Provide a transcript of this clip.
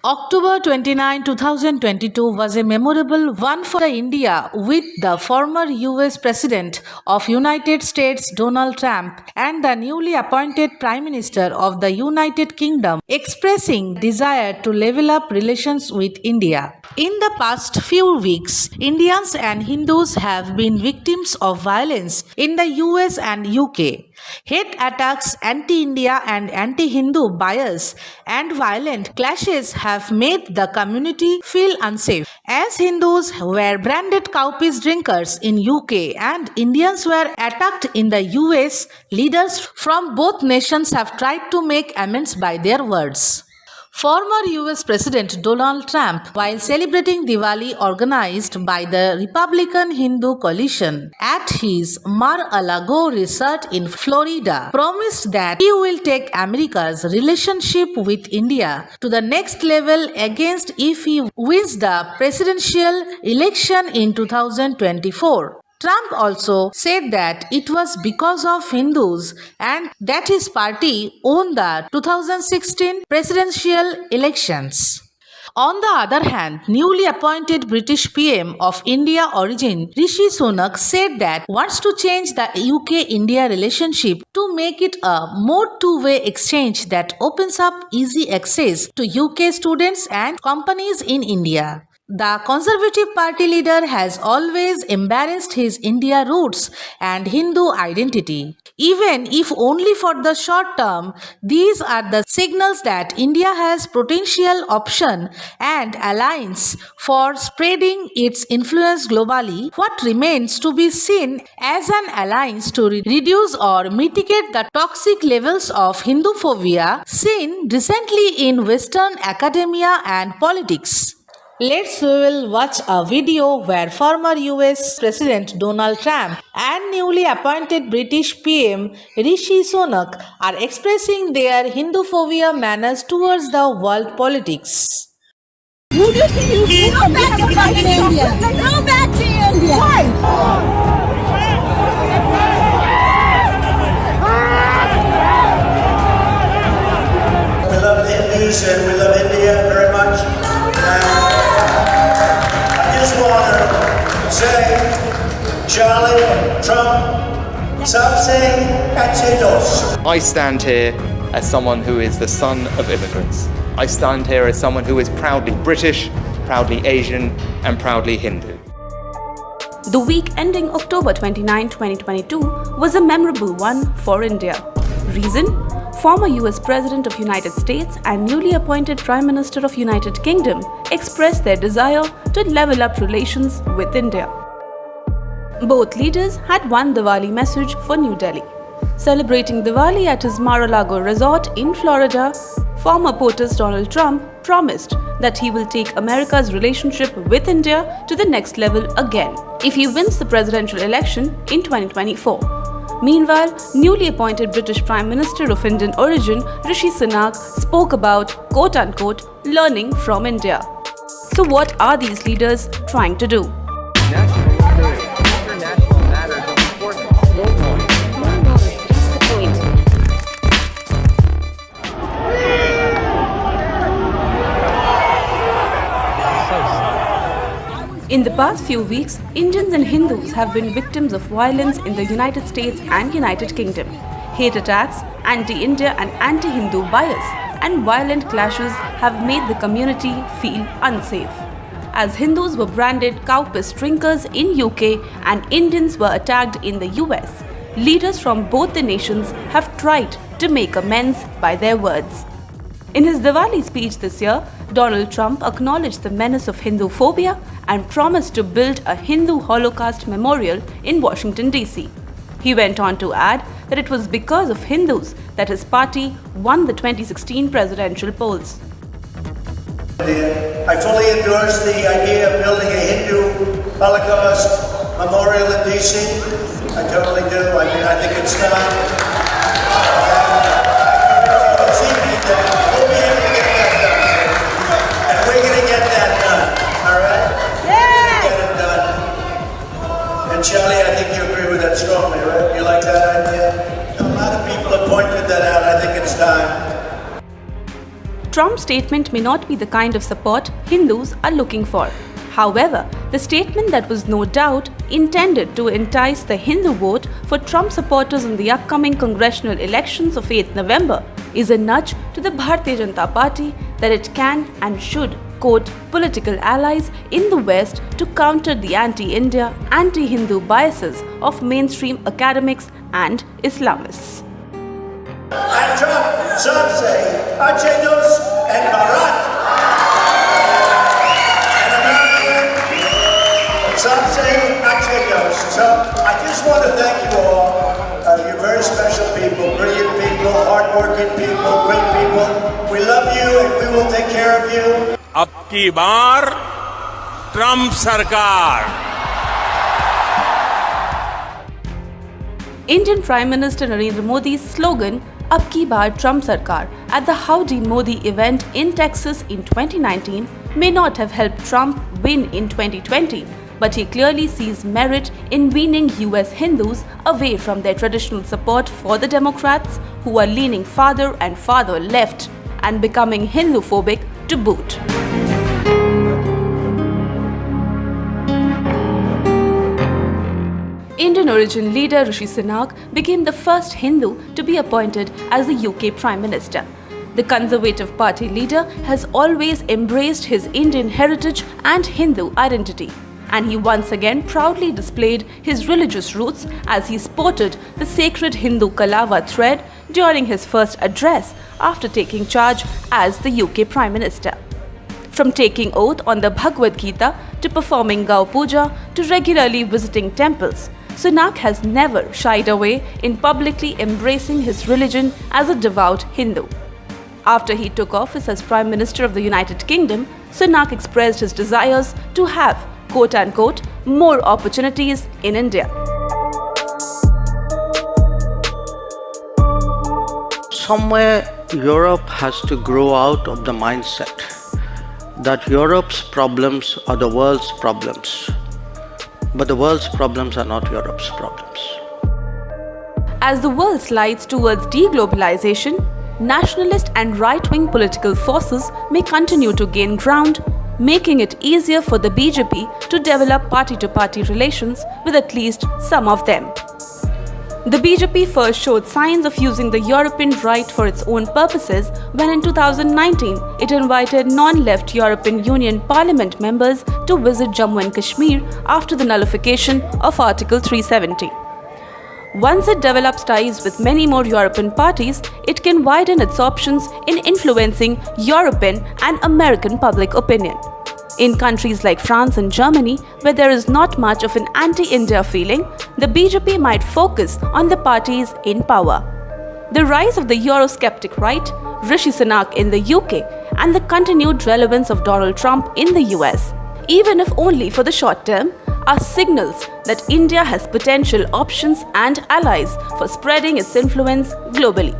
October 29, 2022 was a memorable one for India, with the former US President of United States Donald Trump and the newly appointed Prime Minister of the United Kingdom expressing desire to level up relations with India. In the past few weeks, Indians and Hindus have been victims of violence in the US and UK. Hate attacks, anti-India and anti-Hindu bias, and violent clashes have made the community feel unsafe. As Hindus were branded cowpiece drinkers in UK and Indians were attacked in the US, leaders from both nations have tried to make amends by their words. Former US President Donald Trump, while celebrating Diwali organized by the Republican Hindu Coalition at his Mar-a-Lago resort in Florida, promised that he will take America's relationship with India to the next level against if he wins the presidential election in 2024. Trump also said that it was because of Hindus and that his party won the 2016 presidential elections. On the other hand, newly appointed British PM of India origin Rishi Sunak said that wants to change the UK-India relationship to make it a more two-way exchange that opens up easy access to UK students and companies in India. The Conservative Party leader has always embraced his India roots and Hindu identity. Even if only for the short term, these are the signals that India has potential option and alliance for spreading its influence globally. What remains to be seen as an alliance to reduce or mitigate the toxic levels of Hinduphobia seen recently in Western academia and politics. We will watch a video where former US President Donald Trump and newly appointed British PM Rishi Sunak are expressing their Hinduphobia manners towards the world politics. Who do you think you go back to India? Go back to India. Why? We love the Hindus and we love India very much. I just want to say, Charlie and Trump, sabse kache dost. I stand here as someone who is the son of immigrants. I stand here as someone who is proudly British, proudly Asian, and proudly Hindu. The week ending October 29, 2022 was a memorable one for India. Reason? Former US President of United States and newly appointed Prime Minister of United Kingdom expressed their desire to level up relations with India. Both leaders had one Diwali message for New Delhi. Celebrating Diwali at his Mar-a-Lago resort in Florida, former POTUS Donald Trump promised that he will take America's relationship with India to the next level again if he wins the presidential election in 2024. Meanwhile, newly appointed British Prime Minister of Indian origin Rishi Sunak spoke about quote-unquote learning from India. So what are these leaders trying to do? National security, international matters of importance, global. In the past few weeks, Indians and Hindus have been victims of violence in the United States and United Kingdom. Hate attacks, anti-India and anti-Hindu bias, and violent clashes have made the community feel unsafe. As Hindus were branded cowpiece drinkers in UK and Indians were attacked in the US, leaders from both the nations have tried to make amends by their words. In his Diwali speech this year, Donald Trump acknowledged the menace of Hinduphobia and promised to build a Hindu Holocaust memorial in Washington, D.C. He went on to add that it was because of Hindus that his party won the 2016 presidential polls. I fully endorse the idea of building a Hindu Holocaust memorial in D.C. I totally do. I think it's time. We'll be able to get that done. And we're going to get that done. All right? Yeah. Get it done. And Charlie, I think you agree with that strongly, right? You like that idea? A lot of people have pointed that out. I think it's time. Trump's statement may not be the kind of support Hindus are looking for. However, the statement that was no doubt intended to entice the Hindu vote for Trump supporters in the upcoming congressional elections of 8th November is a nudge to the Bharatiya Janata Party that it can and should court political allies in the West to counter the anti-India, anti-Hindu biases of mainstream academics and Islamists. And Trump, some say, Ache dos and Bharat. And American, some say Ache dos. So I just want to thank you all. You're very special people, brilliant people, hardworking people, great people. We love you and we will take care of you. अब की बार Trump सरकार. Indian Prime Minister Narendra Modi's slogan, Ab ki baar Trump Sarkar, at the Howdy Modi event in Texas in 2019 may not have helped Trump win in 2020, but he clearly sees merit in weaning US Hindus away from their traditional support for the Democrats, who are leaning farther and farther left and becoming Hindu-phobic to boot. Indian origin leader Rishi Sunak became the first Hindu to be appointed as the UK Prime Minister. The Conservative Party leader has always embraced his Indian heritage and Hindu identity, and he once again proudly displayed his religious roots as he sported the sacred Hindu Kalava thread during his first address after taking charge as the UK Prime Minister. From taking oath on the Bhagavad Gita to performing Gau Puja to regularly visiting temples, Sunak has never shied away in publicly embracing his religion as a devout Hindu. After he took office as Prime Minister of the United Kingdom, Sunak expressed his desires to have, quote-unquote, more opportunities in India. Somewhere Europe has to grow out of the mindset that Europe's problems are the world's problems, but the world's problems are not Europe's problems. As the world slides towards deglobalization, nationalist and right-wing political forces may continue to gain ground, making it easier for the BJP to develop party-to-party relations with at least some of them. The BJP first showed signs of using the European right for its own purposes when in 2019 it invited non-left European Union Parliament members to visit Jammu and Kashmir after the nullification of Article 370. Once it develops ties with many more European parties, it can widen its options in influencing European and American public opinion. In countries like France and Germany, where there is not much of an anti-India feeling, the BJP might focus on the parties in power. The rise of the Eurosceptic right, Rishi Sunak in the UK, and the continued relevance of Donald Trump in the US, even if only for the short term, are signals that India has potential options and allies for spreading its influence globally.